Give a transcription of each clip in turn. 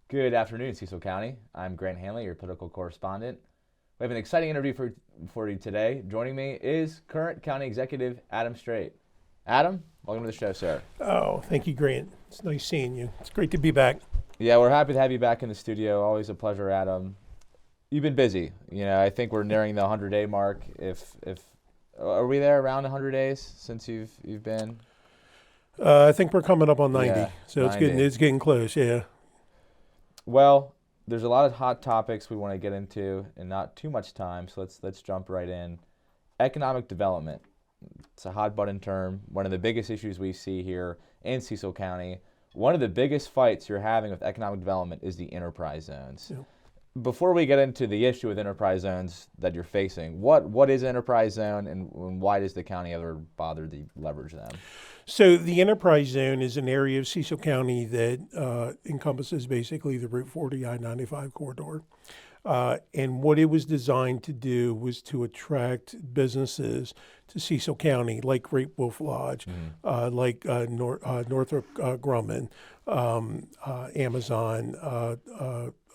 Good afternoon, Cecil County. I'm Grant Handley, your political correspondent. We have an exciting interview for you today. Joining me is current County Executive Adam Streight. Adam, welcome to the show, sir. Oh, thank you, Grant. It's nice seeing you. It's great to be back. Yeah, we're happy to have you back in the studio. Always a pleasure, Adam. You've been busy. I think we're nearing the 100-day mark. If are we there around 100 days since you've been? I think we're coming up on 90, Yeah, so 90. it's getting close. Yeah. Well, there's a lot of hot topics we want to get into and not too much time, so let's jump right in. Economic development. It's a hot button term. One of the biggest issues we see here in Cecil County. One of the biggest fights you're having with economic development is the enterprise zones. Yeah. Before we get into the issue with enterprise zones that you're facing, what is an enterprise zone and why does the county ever bother to leverage them? So the enterprise zone is an area of Cecil County that encompasses basically the Route 40 I-95 corridor. And what it was designed to do was to attract businesses to Cecil County, like Great Wolf Lodge, like Northrop Grumman, Amazon,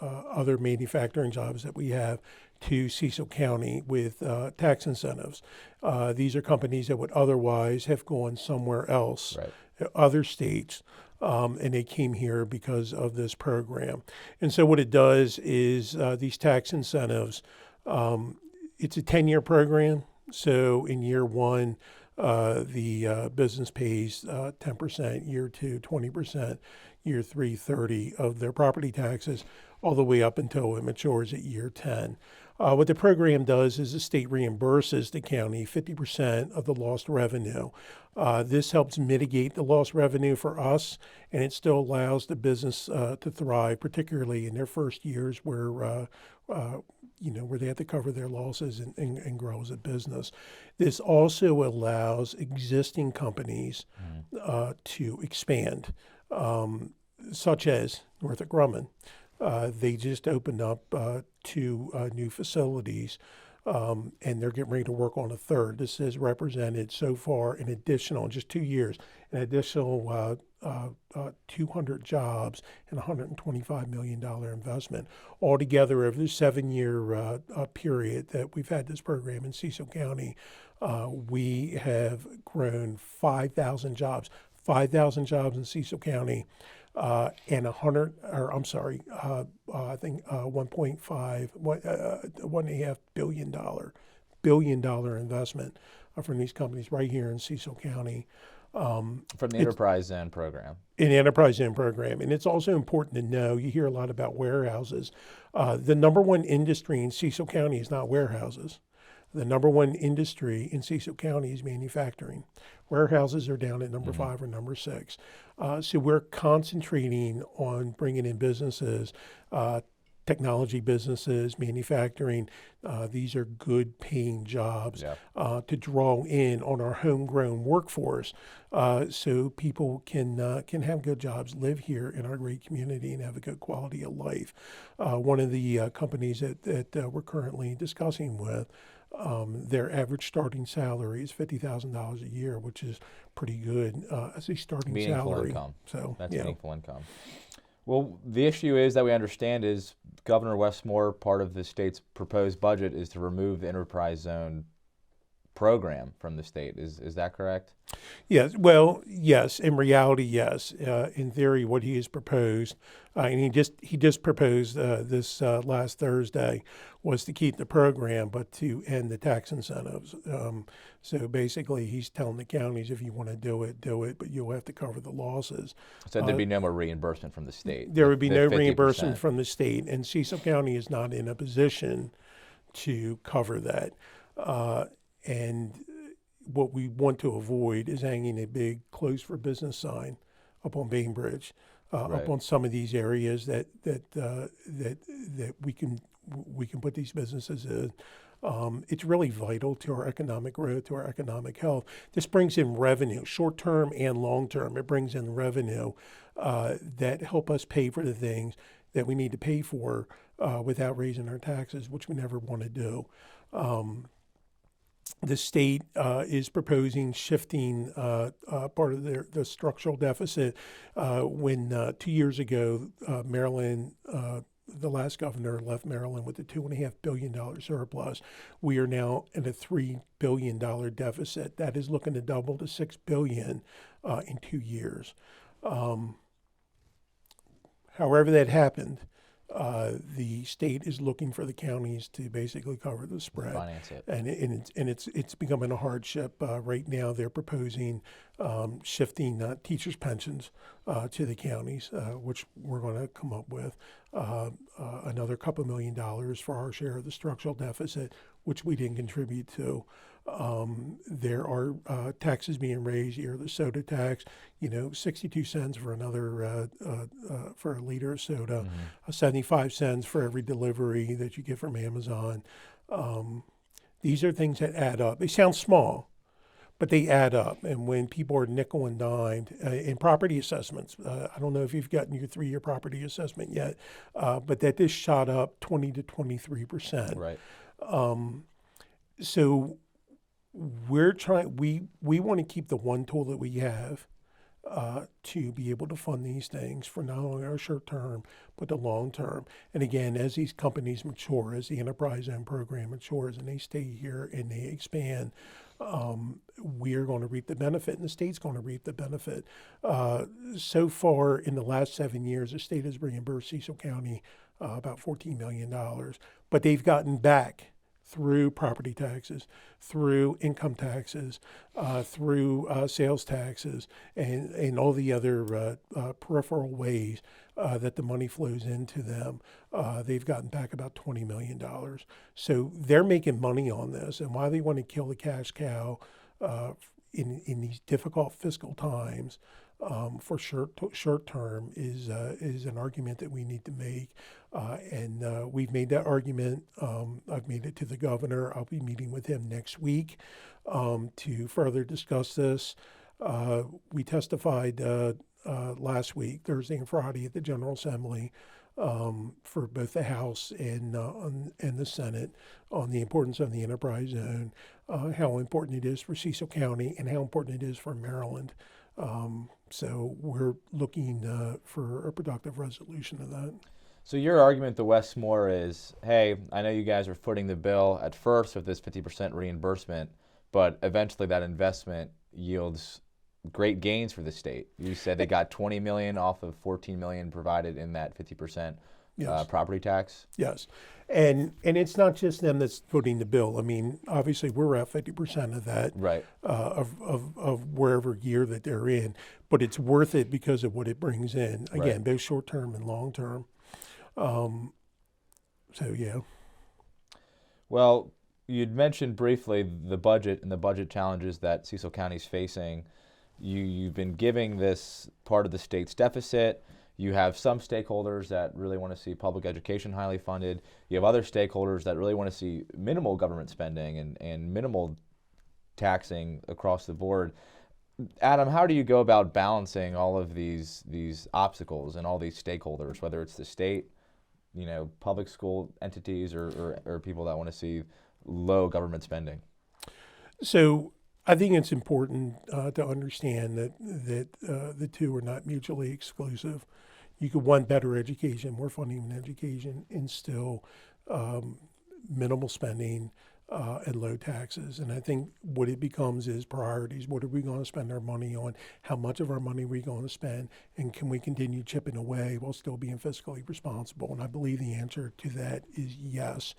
other manufacturing jobs that we have to Cecil County with tax incentives. These are companies that would otherwise have gone somewhere else, Right. other states, and they came here because of this program. And so what it does is these tax incentives, it's a 10-year program. So in year one, the business pays 10%, year two, 20%, year three, 30% of their property taxes, all the way up until it matures at year 10. What the program does is the state reimburses the county 50% of the lost revenue. This helps mitigate the lost revenue for us, and it still allows the business to thrive, particularly in their first years where where they have to cover their losses and grow as a business. This also allows existing companies to expand, such as Northrop Grumman. They just opened up 2 new facilities, and they're getting ready to work on a third. This has represented so far an additional, in just 2 years, an additional 200 jobs and $125 million investment. Altogether, over the 7-year period that we've had this program in Cecil County, we have grown 5,000 jobs. 5,000 jobs in Cecil County. And I think $1.5 billion investment from these companies right here in Cecil County. From the enterprise zone program. In the enterprise zone program. And it's also important to know, you hear a lot about warehouses. The number one industry in Cecil County is not warehouses. The number one industry in Cecil County is manufacturing. Warehouses are down at number 5 or number 6. So we're concentrating on bringing in businesses, technology businesses, manufacturing. These are good paying jobs to draw in on our homegrown workforce, so people can have good jobs, live here in our great community, and have a good quality of life. One of the companies that we're currently discussing with, their average starting salary is $50,000 a year, which is pretty good as a starting Meaningful salary. income. So that's meaningful income. Well, the issue is that we understand is Governor Westmore, part of the state's proposed budget is to remove the enterprise zone program from the state. Is that correct? Yes. Well, yes. In reality, yes. In theory, what he has proposed, and he just proposed this last Thursday, was to keep the program, but to end the tax incentives. So basically, he's telling the counties, if you want to do it, but you'll have to cover the losses. So there'd be no more reimbursement from the state. There would be no 50%. reimbursement from the state, and Cecil County is not in a position to cover that. And what we want to avoid is hanging a big "closed for business" sign up on Bainbridge, up on some of these areas that we can put these businesses in. It's really vital to our economic growth, to our economic health. This brings in revenue, short term and long term. It brings in revenue that help us pay for the things that we need to pay for without raising our taxes, which we never want to do. the state is proposing shifting part of the structural deficit. When 2 years ago, Maryland, the last governor left Maryland with a $2.5 billion surplus. We are now in a $3 billion deficit. That is looking to double to $6 billion in 2 years. However that happened, the state is looking for the counties to basically cover the spread, Finance it. and it's becoming a hardship right now. They're proposing shifting teachers' pensions to the counties, which we're going to come up with another couple $1 million for our share of the structural deficit, which we didn't contribute to. There are taxes being raised here. The soda tax, 62 cents for another for a liter of soda, 75 cents for every delivery that you get from Amazon. These are things that add up. They sound small, but they add up. And when people are nickel and dimed in property assessments, I don't know if you've gotten your 3-year property assessment yet, but that just shot up 20 to 23%. Right. So we're trying. We want to keep the one tool that we have to be able to fund these things for not only our short term but the long term. And again, as these companies mature, as the enterprise zone program matures, and they stay here and they expand, we are going to reap the benefit, and the state's going to reap the benefit. So far, in the last 7 years, the state has reimbursed Cecil County about $14 million, but they've gotten back through property taxes, through income taxes, through sales taxes, and all the other peripheral ways that the money flows into them. They've gotten back about $20 million. So they're making money on this. And why they want to kill the cash cow in these difficult fiscal times for short term is an argument that we need to make, and we've made that argument. I've made it to the governor. I'll be meeting with him next week to further discuss this. We testified last week, Thursday and Friday, at the General Assembly for both the House and the Senate on the importance of the enterprise zone, how important it is for Cecil County, and how important it is for Maryland. So we're looking for a productive resolution of that. So your argument to Westmore is, hey, I know you guys are footing the bill at first with this 50% reimbursement, but eventually that investment yields great gains for the state. You said they got $20 million off of $14 million provided in that 50% Yes. Property tax. Yes, and it's not just them that's footing the bill. I mean, obviously we're at 50% of that, Right. Of wherever year that they're in, but it's worth it because of what it brings in. Again, Right. both short term and long term. So yeah. Well, you'd mentioned briefly the budget and the budget challenges that Cecil County is facing. You've been giving this part of the state's deficit. You have some stakeholders that really want to see public education highly funded. You have other stakeholders that really want to see minimal government spending and minimal taxing across the board. Adam, how do you go about balancing all of these obstacles and all these stakeholders, whether it's the state, public school entities, or people that want to see low government spending? So I think it's important to understand that the two are not mutually exclusive. You could want better education, more funding in education, and still minimal spending and low taxes. And I think what it becomes is priorities. What are we going to spend our money on? How much of our money are we going to spend? And can we continue chipping away while still being fiscally responsible? And I believe the answer to that is yes.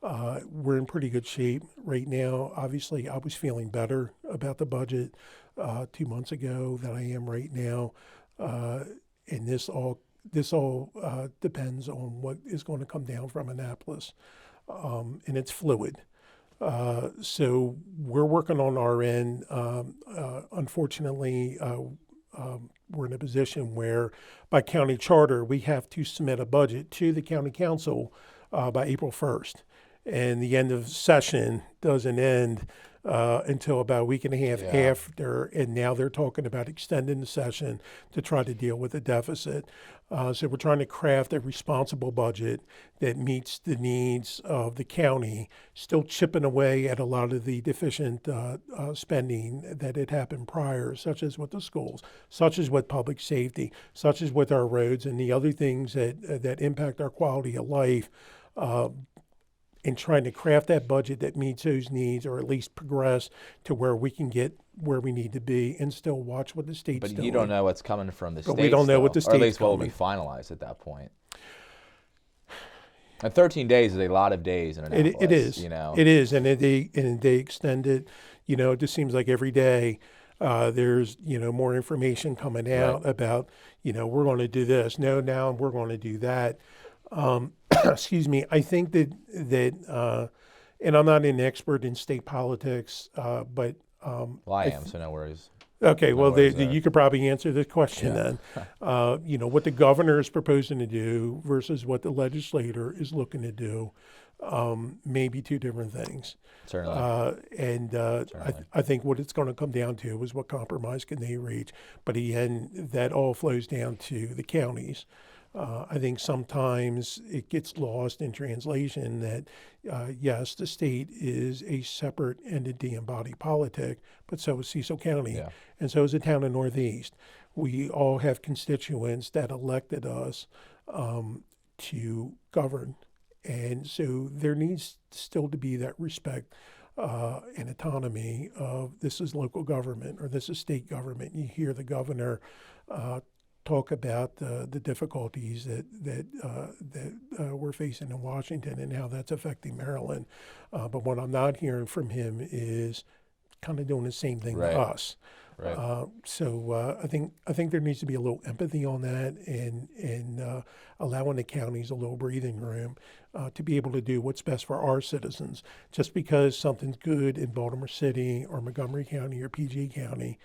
We're in pretty good shape right now. Obviously, I was feeling better about the budget 2 months ago than I am right now. And this all depends on what is going to come down from Annapolis. And it's fluid. So we're working on our end. Unfortunately, we're in a position where by county charter, we have to submit a budget to the county council by April 1st. And the end of session doesn't end until about a week and a half Yeah. after, and now they're talking about extending the session to try to deal with the deficit. So we're trying to craft a responsible budget that meets the needs of the county, still chipping away at a lot of the deficient spending that had happened prior, such as with the schools, such as with public safety, such as with our roads and the other things that impact our quality of life. And trying to craft that budget that meets those needs, or at least progress to where we can get where we need to be, and still watch what the state's But doing. you don't know what's coming from the But states, we don't know what though, the or at state's least what will be finalized at that point. And 13 days is a lot of days in Annapolis. It is. You know, It is, and they extend it. You know, it just seems like every day there's more information coming out about we're going to do this. No, now we're going to do that. Excuse me. I think that and I'm not an expert in state politics, but well, I am, so no worries. okay, No well, worries there. you could probably answer this question Yeah. then. What the governor is proposing to do versus what the legislator is looking to do may be two different things. Certainly. I think what it's going to come down to is what compromise can they reach. But again, that all flows down to the counties. I think sometimes it gets lost in translation that, yes, the state is a separate entity and body politic, but so is Cecil County, Yeah. and so is the town of Northeast. We all have constituents that elected us to govern, and so there needs still to be that respect and autonomy of this is local government or this is state government. You hear the governor talk about the difficulties that we're facing in Washington and how that's affecting Maryland. But what I'm not hearing from him is kind of doing the same thing Right. to us. Right. So I think there needs to be a little empathy on that, and allowing the counties a little breathing room to be able to do what's best for our citizens. Just because something's good in Baltimore City or Montgomery County or PG County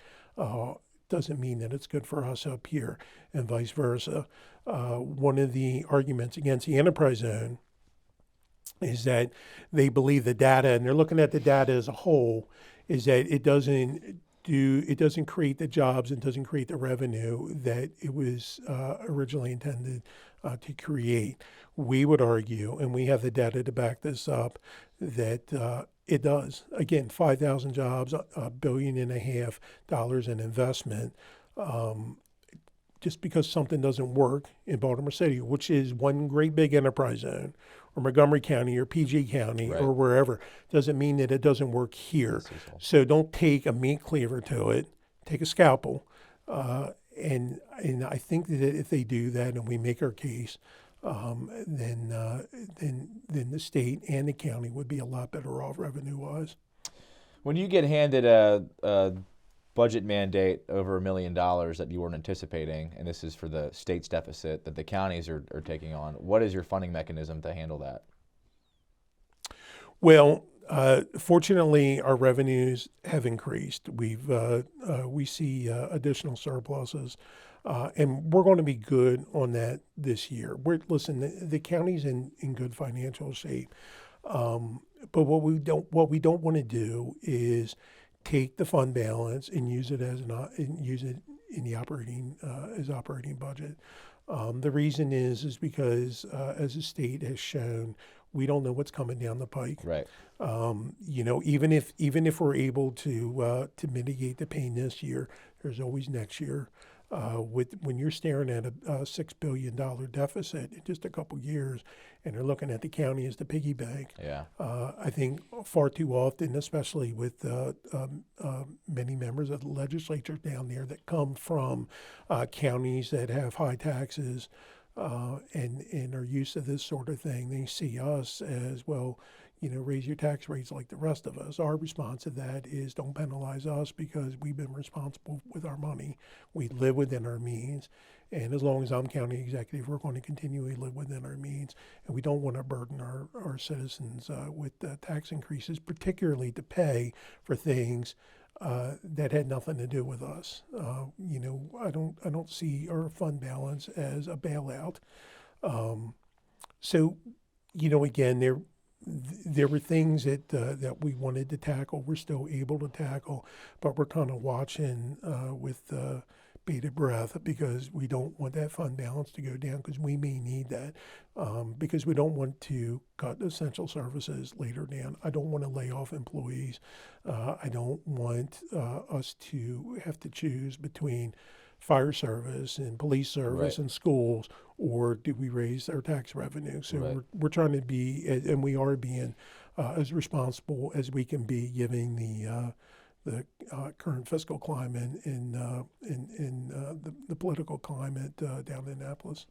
doesn't mean that it's good for us up here, and vice versa. One of the arguments against the enterprise zone is that they believe the data, and they're looking at the data as a whole, is that it doesn't create the jobs and doesn't create the revenue that it was originally intended to create. We would argue, and we have the data to back this up, that it does. Again, 5,000 jobs, $1.5 billion in investment. Just because something doesn't work in Baltimore City, which is one great big enterprise zone, or Montgomery County or PG County Right. or wherever, doesn't mean that it doesn't work here. So don't take a meat cleaver to it. Take a scalpel. And I think that if they do that and we make our case, then the state and the county would be a lot better off revenue-wise. When you get handed a budget mandate over $1 million that you weren't anticipating, and this is for the state's deficit that the counties are taking on, what is your funding mechanism to handle that? Well, fortunately, our revenues have increased. We see additional surpluses, and we're going to be good on that this year. Listen, the county's in good financial shape, but what we don't want to do is take the fund balance and use it in the operating budget. The reason is because as the state has shown, we don't know what's coming down the pike. Right. Even if we're able to mitigate the pain this year, there's always next year. When you're staring at a $6 billion deficit in just a couple years, and they're looking at the county as the piggy bank. Yeah. I think far too often, especially with many members of the legislature down there that come from counties that have high taxes and are used to this sort of thing, they see us as, well, raise your tax rates like the rest of us. Our response to that is don't penalize us because we've been responsible with our money. We live within our means. And as long as I'm county executive, we're going to continually live within our means. And we don't want to burden our citizens with tax increases, particularly to pay for things that had nothing to do with us. I don't see our fund balance as a bailout. So, again, there were things that we wanted to tackle, we're still able to tackle, but we're kind of watching with bated breath because we don't want that fund balance to go down because we may need that because we don't want to cut essential services later down. I don't want to lay off employees. I don't want us to have to choose between fire service and police service Right. and schools, or do we raise our tax revenue? So Right. we're trying to be, and we are being as responsible as we can be, given the current fiscal climate and the political climate down in Annapolis.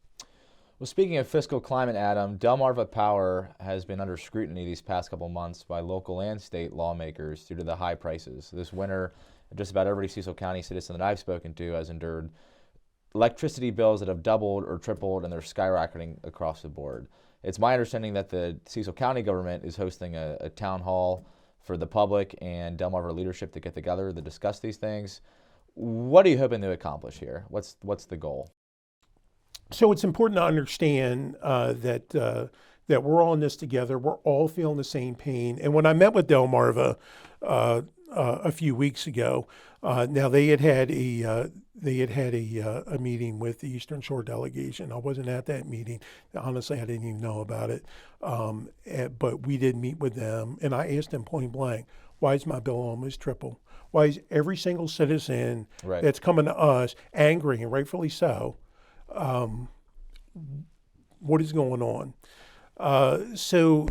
Well, speaking of fiscal climate, Adam, Delmarva Power has been under scrutiny these past couple months by local and state lawmakers due to the high prices. This winter, just about every Cecil County citizen that I've spoken to has endured electricity bills that have doubled or tripled, and they're skyrocketing across the board. It's my understanding that the Cecil County government is hosting a town hall for the public and Delmarva leadership to get together to discuss these things. What are you hoping to accomplish here? What's the goal? So it's important to understand that we're all in this together. We're all feeling the same pain. And when I met with Delmarva a few weeks ago, now they had had a meeting with the Eastern Shore delegation. I wasn't at that meeting. Honestly, I didn't even know about it. But we did meet with them, and I asked them point blank, why is my bill almost triple? Why is every single citizen Right. that's coming to us angry, and rightfully so? What is going on? So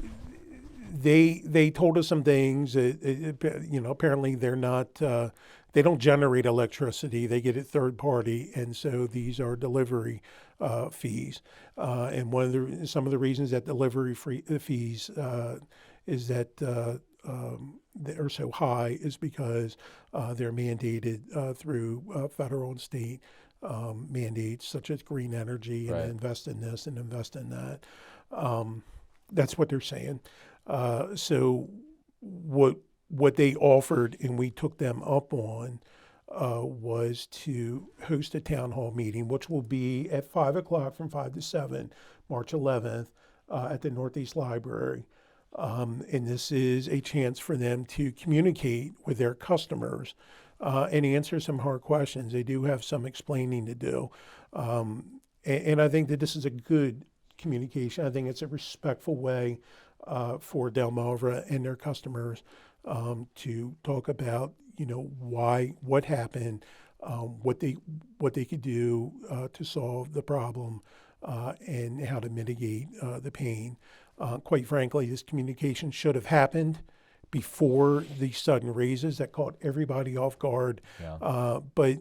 they told us some things. Apparently they're not. They don't generate electricity. They get it third party, and so these are delivery fees. And some of the reasons that delivery fees is that they're so high is because they're mandated through federal and state mandates such as green energy and Right. invest in this and invest in that. That's what they're saying. So what they offered and we took them up on was to host a town hall meeting, which will be at 5 o'clock from 5 to 7, March 11th, at the Northeast Library. And this is a chance for them to communicate with their customers and answer some hard questions. They do have some explaining to do. And I think that this is a good communication. I think it's a respectful way for Delmarva and their customers to talk about, what happened, what they could do to solve the problem, and how to mitigate the pain. Quite frankly, this communication should have happened before the sudden raises that caught everybody off guard. Yeah. But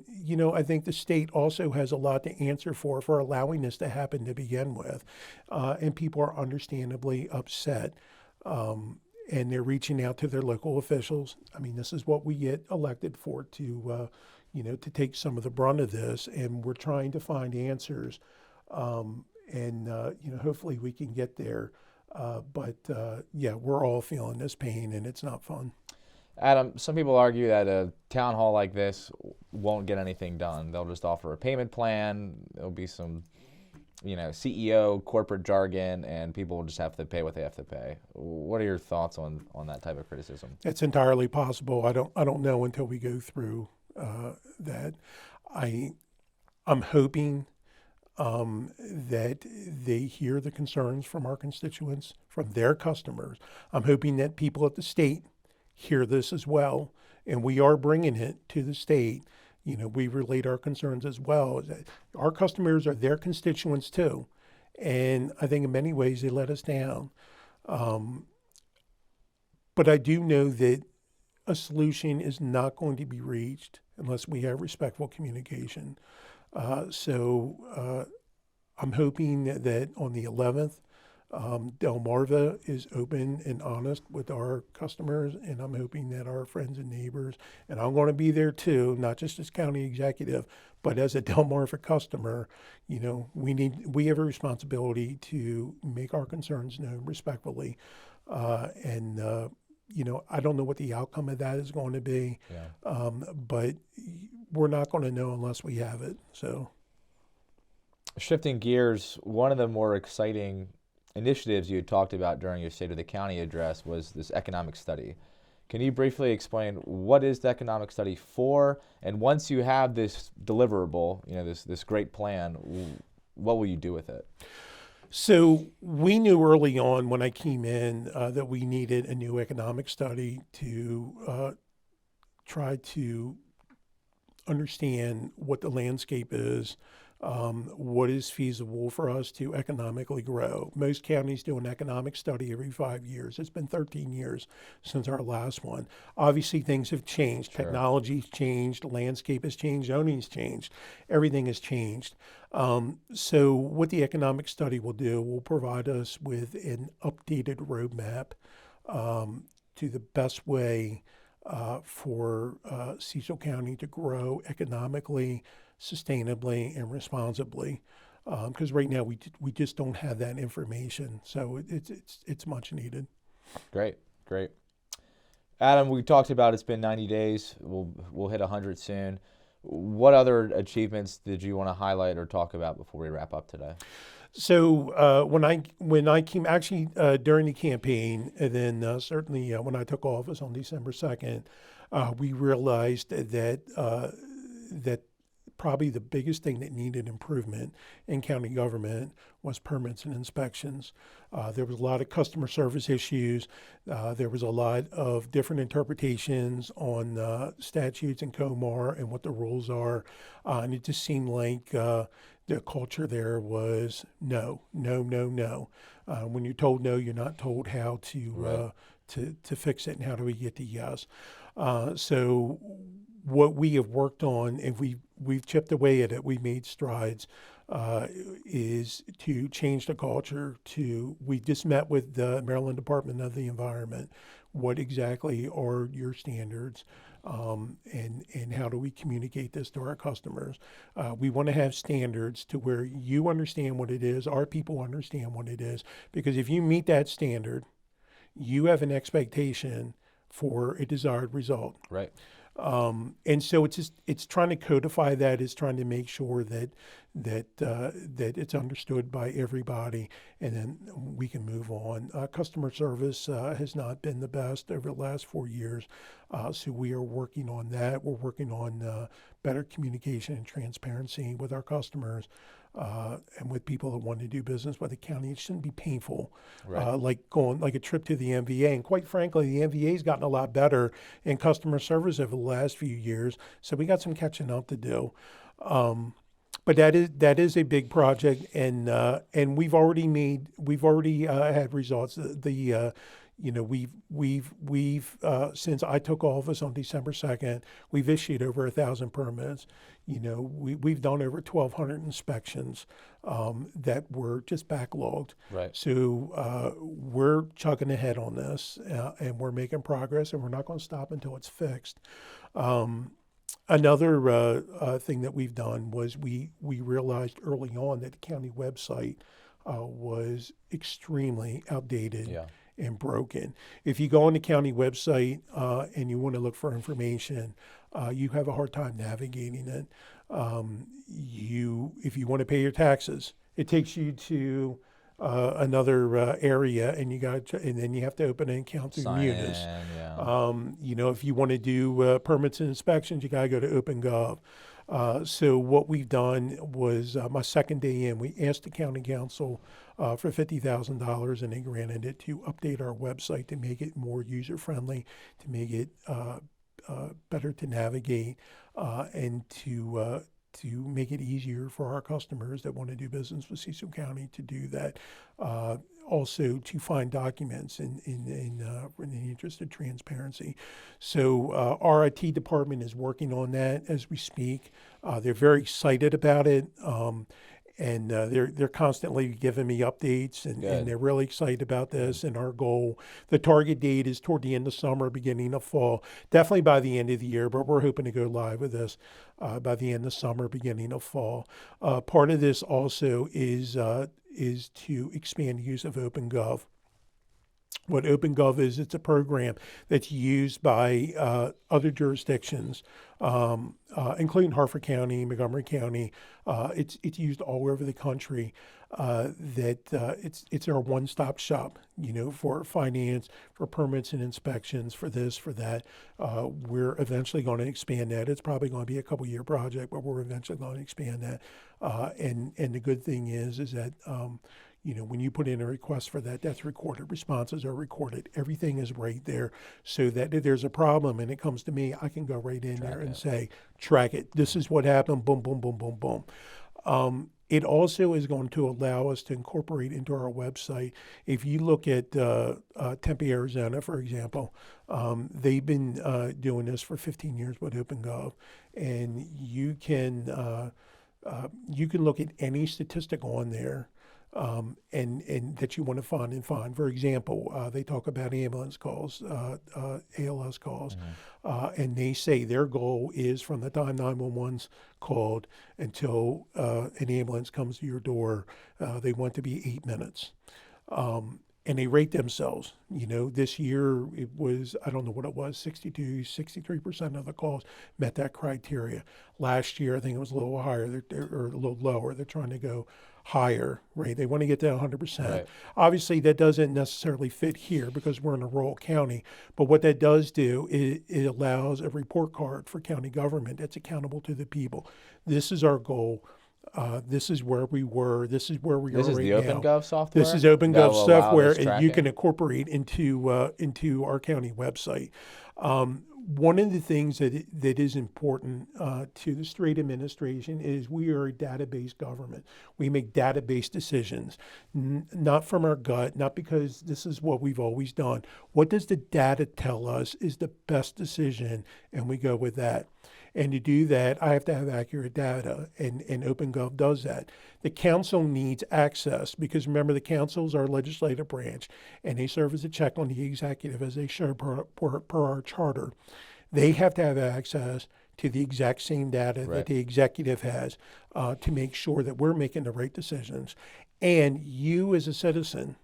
I think the state also has a lot to answer for allowing this to happen to begin with. And people are understandably upset. And they're reaching out to their local officials. I mean, this is what we get elected for, to take some of the brunt of this. And we're trying to find answers. Hopefully we can get there. But we're all feeling this pain, and it's not fun. Adam, some people argue that a town hall like this won't get anything done. They'll just offer a payment plan. There'll be some, CEO corporate jargon, and people will just have to pay what they have to pay. What are your thoughts on that type of criticism? It's entirely possible. I don't know until we go through that. I'm hoping that they hear the concerns from our constituents, from their customers. I'm hoping that people at the state hear this as well, and we are bringing it to the state. We relate our concerns as well. Our customers are their constituents too, and I think in many ways they let us down. But I do know that a solution is not going to be reached unless we have respectful communication. So I'm hoping that on the 11th, Delmarva is open and honest with our customers, and I'm hoping that our friends and neighbors, and I'm going to be there too, not just as county executive, but as a Delmarva customer. We have a responsibility to make our concerns known respectfully, and I don't know what the outcome of that is going to be, but we're not going to know unless we have it. So, shifting gears, one of the more exciting initiatives you had talked about during your State of the County address was this economic study. Can you briefly explain what is the economic study for? And once you have this deliverable, this great plan, what will you do with it? So we knew early on when I came in that we needed a new economic study to try to understand what the landscape is, what is feasible for us to economically grow. Most counties do an economic study every 5 years. It's been 13 years since our last one. Obviously, things have changed. Sure. Technology's changed, landscape has changed, zoning's changed, everything has changed. So what the economic study will do will provide us with an updated roadmap to the best way for Cecil County to grow economically, sustainably, and responsibly. Because right now we just don't have that information, so it's much needed. Great. Adam, we talked about it's been 90 days. We'll hit 100 soon. What other achievements did you want to highlight or talk about before we wrap up today? So when I came actually during the campaign, and then certainly when I took office on December 2nd, we realized that probably the biggest thing that needed improvement in county government was permits and inspections. There was a lot of customer service issues. There was a lot of different interpretations on statutes and COMAR and what the rules are. And it just seemed like the culture there was no. When you're told no, you're not told how to fix it and how do we get to yes. So what we have worked on, and we've chipped away at it, we made strides, is to change the culture. We just met with the Maryland Department of the Environment. What exactly are your standards, and how do we communicate this to our customers? We want to have standards to where you understand what it is, our people understand what it is, because if you meet that standard, you have an expectation for a desired result. Right. And so it's trying to codify that, it's trying to make sure that it's understood by everybody, and then we can move on. Customer service has not been the best over the last 4 years, so we are working on that. We're working on better communication and transparency with our customers. And with people that want to do business with the county. It shouldn't be painful, like going like a trip to the MVA. And quite frankly, the MVA's gotten a lot better in customer service over the last few years. So we got some catching up to do. But that is a big project, and we've already had results. We've since I took office on December 2nd, we've issued over 1,000 permits. We've done over 1,200 inspections that were just backlogged. Right. So we're chugging ahead on this, and we're making progress, and we're not going to stop until it's fixed. Another thing that we've done was we realized early on that the county website was extremely outdated. Yeah. And broken. If you go on the county website and you want to look for information, you have a hard time navigating it. If you want to pay your taxes, it takes you to another area, and and then you have to open an account through Munis. If you want to do permits and inspections, you got to go to OpenGov. So what we've done was my second day in, we asked the county council for $50,000, and they granted it to update our website to make it more user-friendly, to make it better to navigate, and to make it easier for our customers that want to do business with Cecil County to do that. Also to find documents in the interest of transparency. So our IT department is working on that as we speak. They're very excited about it. And they're constantly giving me updates, and they're really excited about this. And our goal, the target date is toward the end of summer, beginning of fall. Definitely by the end of the year, but we're hoping to go live with this by the end of summer, beginning of fall. Part of this also is to expand the use of OpenGov. What OpenGov is, it's a program that's used by other jurisdictions, including Harford County, Montgomery County. It's used all over the country. It's our one-stop shop, for finance, for permits and inspections, for this, for that. We're eventually going to expand that. It's probably going to be a couple-year project, but we're eventually going to expand that. And the good thing is that when you put in a request for that, that's recorded. Responses are recorded. Everything is right there, so that if there's a problem and it comes to me, I can go right in there and say, track it. This is what happened. Boom, boom, boom, boom, boom. It also is going to allow us to incorporate into our website. If you look at Tempe, Arizona, for example, they've been doing this for 15 years with OpenGov, and you can look at any statistic on there. And that you want to find. For example, they talk about ambulance calls, ALS calls, and they say their goal is from the time 911's called until an ambulance comes to your door, they want to be 8 minutes. And they rate themselves. This year it was, I don't know what it was, 63% of the calls met that criteria. Last year, I think it was a little higher, or a little lower. They're trying to go higher, right? They want to get to 100%. Right. Obviously, that doesn't necessarily fit here because we're in a rural county. But what that does do is it allows a report card for county government that's accountable to the people. This is our goal. This is where we were. This is where we are right now. This is the OpenGov software? This is OpenGov that will allow software, this and you tracking? can incorporate into our county website. One of the things that is important to the Streight administration is we are a database government. We make database decisions, not from our gut, not because this is what we've always done. What does the data tell us is the best decision, and we go with that. And to do that, I have to have accurate data, and OpenGov does that. The council needs access because remember, the council is our legislative branch, and they serve as a check on the executive as they should per our charter. They have to have access to the exact same data that the executive has to make sure that we're making the right decisions. And you as a citizen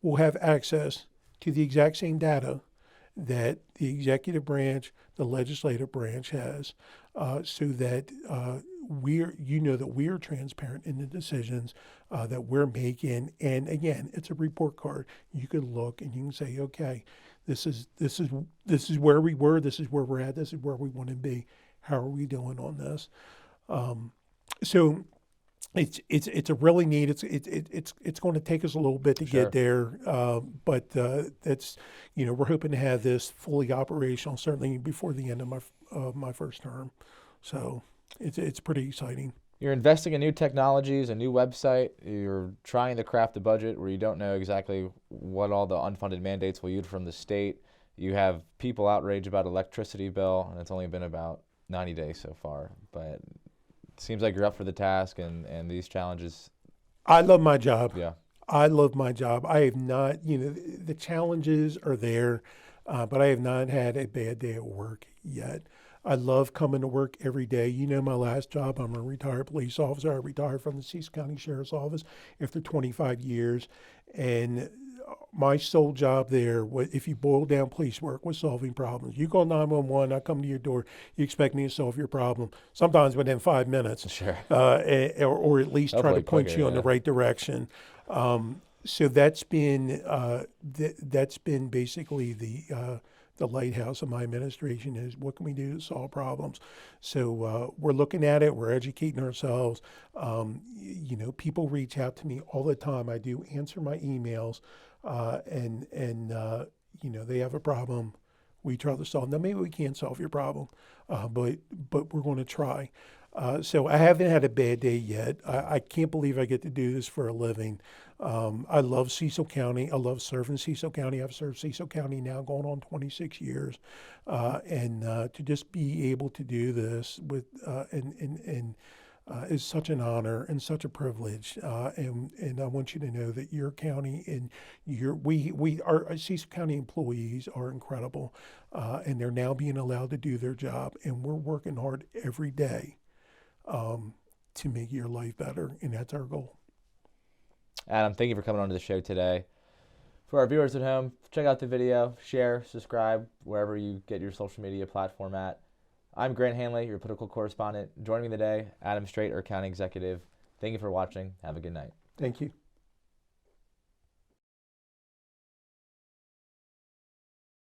will have access to the exact same data that the executive branch, the legislative branch has, so that that we are transparent in the decisions that we're making. And again, it's a report card. You can look and you can say, okay, this is where we were. This is where we're at. This is where we want to be. How are we doing on this? So it's a really neat. It's going to take us a little bit to get there, but that's we're hoping to have this fully operational certainly before the end of my first term. So it's pretty exciting. You're investing in new technologies, a new website. You're trying to craft a budget where you don't know exactly what all the unfunded mandates will yield from the state. You have people outraged about electricity bill, and it's only been about 90 days so far, but it seems like you're up for the task and these challenges. I love my job. Yeah. I love my job. I have not, the challenges are there, but I have not had a bad day at work yet. I love coming to work every day. My last job, I'm a retired police officer. I retired from the Cecil County Sheriff's Office after 25 years. And my sole job there, if you boil down police work, was solving problems. You call 911, I come to your door, you expect me to solve your problem, sometimes within 5 minutes. Sure. Or at least try to point you in the right direction. So that's been basically the lighthouse of my administration is what can we do to solve problems. So we're looking at it. We're educating ourselves. People reach out to me all the time. I do answer my emails, and they have a problem. We try to solve. Now maybe we can't solve your problem, but we're going to try. So I haven't had a bad day yet. I can't believe I get to do this for a living. I love Cecil County. I love serving Cecil County. I've served Cecil County now going on 26 years. And to just be able to do this with is such an honor and such a privilege. And I want you to know that your county and our Cecil County employees are incredible. And they're now being allowed to do their job. And we're working hard every day to make your life better, and that's our goal. Adam, thank you for coming on to the show today. For our viewers at home, check out the video, share, subscribe, wherever you get your social media platform at. I'm Grant Handley, your political correspondent. Joining me today, Adam Streight, our County Executive. Thank you for watching. Have a good night. Thank you.